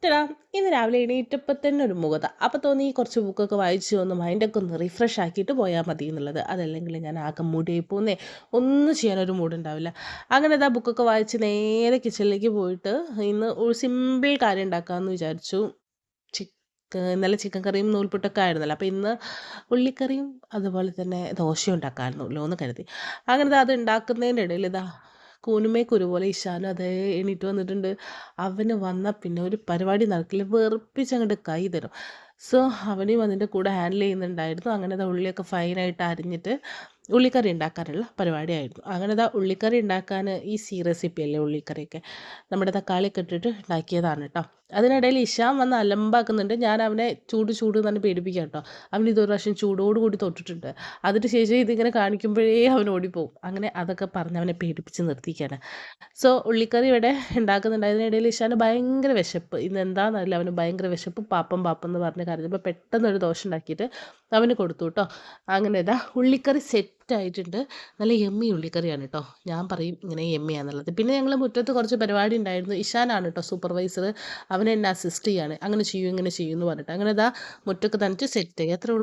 എടാ ഇന്ന് രാവിലെ എണീറ്റപ്പോൾ തന്നെ ഒരു മുഖത അപ്പോൾ തോന്നി കുറച്ച് ബുക്കൊക്കെ വായിച്ച് ഒന്ന് മൈൻഡൊക്കെ ഒന്ന് റിഫ്രഷ് ആക്കിയിട്ട് പോയാൽ മതി എന്നുള്ളത്. അതല്ലെങ്കിൽ ഞാൻ ആകെ മൂടിയായി പോകുന്നേ, ഒന്നും ചെയ്യാനൊരു മൂഡ് ഉണ്ടാവില്ല. അങ്ങനെ ഇതാ ബുക്കൊക്കെ വായിച്ച് നേരെ കിച്ചണിലേക്ക് പോയിട്ട് ഇന്ന് ഒരു സിമ്പിൾ കാര്യം ഉണ്ടാക്കാമെന്ന് വിചാരിച്ചു. ഇന്നലെ ചിക്കൻ കറിയും നൂൽപുട്ടൊക്കെ ആയിരുന്നല്ലോ, അപ്പോൾ ഇന്ന് ഉള്ളിക്കറിയും അതുപോലെ തന്നെ ദോശയും ഉണ്ടാക്കാമായിരുന്നല്ലോ എന്ന് കരുതി. അങ്ങനെ അത് ഉണ്ടാക്കുന്നതിൻ്റെ ഇടയിൽ ഇതാ കൂനുമേ കുരു പോലെ ഇശാനും അതേ എണീറ്റ് വന്നിട്ടുണ്ട്. അവന് വന്നാൽ പിന്നെ ഒരു പരിപാടി നടക്കില്ല, വെറുപ്പിച്ചങ്ങോട്ട് കൈ തരും. സോ അവനെയും അതിൻ്റെ കൂടെ ഹാൻഡിൽ ചെയ്യുന്നുണ്ടായിരുന്നു. അങ്ങനെ അത് ഉള്ളിയൊക്കെ ഫൈനായിട്ട് അരിഞ്ഞിട്ട് ഉള്ളിക്കറി ഉണ്ടാക്കാനുള്ള പരിപാടിയായിരുന്നു. അങ്ങനെ ഇതാ ഉള്ളിക്കറി ഉണ്ടാക്കാൻ ഈസി റെസിപ്പി അല്ലേ ഉള്ളിക്കറിയൊക്കെ, നമ്മുടെ തക്കാളിയൊക്കെ ഇട്ടിട്ട് ഉണ്ടാക്കിയതാണ് കേട്ടോ. അതിനിടയിൽ ഇഷാൻ വന്ന് അലമ്പാക്കുന്നുണ്ട്. ഞാൻ അവനെ ചൂട് ചൂട് എന്ന് പറഞ്ഞ് പേടിപ്പിക്കാം കേട്ടോ. അവൻ ഇതൊരു പ്രാവശ്യം ചൂടോടുകൂടി തൊട്ടിട്ടുണ്ട്. അതിന് ശേഷം ഇതിങ്ങനെ കാണിക്കുമ്പോഴേ അവൻ ഓടിപ്പോവും. അങ്ങനെ അതൊക്കെ പറഞ്ഞ് അവനെ പേടിപ്പിച്ച് നിർത്തിക്കുകയാണ്. സോ ഉള്ളിക്കറി ഇവിടെ ഉണ്ടാക്കുന്നുണ്ട്. അതിനിടയിൽ ഇഷാന് ഭയങ്കര വിശപ്പ്. ഇന്ന് എന്താണെന്നറിയില്ല, അവന് ഭയങ്കര വിശപ്പ്. പാപ്പം പാപ്പം എന്ന് പറഞ്ഞ് കരഞ്ഞപ്പോൾ പെട്ടെന്ന് ഒരു ദോശ ഉണ്ടാക്കിയിട്ട് അവന് കൊടുത്തു കേട്ടോ. അങ്ങനെ ഇതാ ഉള്ളിക്കറി സെറ്റായിട്ടുണ്ട്. നല്ല യമ്മി ഉള്ളിക്കറിയാണ് കേട്ടോ. ഞാൻ പറയും ഇങ്ങനെ യമ്മിയാന്നുള്ളത്. പിന്നെ ഞങ്ങൾ മുറ്റത്ത് കുറച്ച് പരിപാടി ഉണ്ടായിരുന്നു. ഇഷാനാണ് കേട്ടോ സൂപ്പർവൈസർ. അവൻ എന്നെ അസിസ്റ്റ് ചെയ്യാണ്. അങ്ങനെ ചെയ്യും ഇങ്ങനെ ചെയ്യും എന്ന് പറഞ്ഞിട്ട് അങ്ങനെ ഇതാ മുറ്റൊക്കെ തനിച്ച് സെറ്റ് ആയി. അത്രേ ഉള്ളൂ.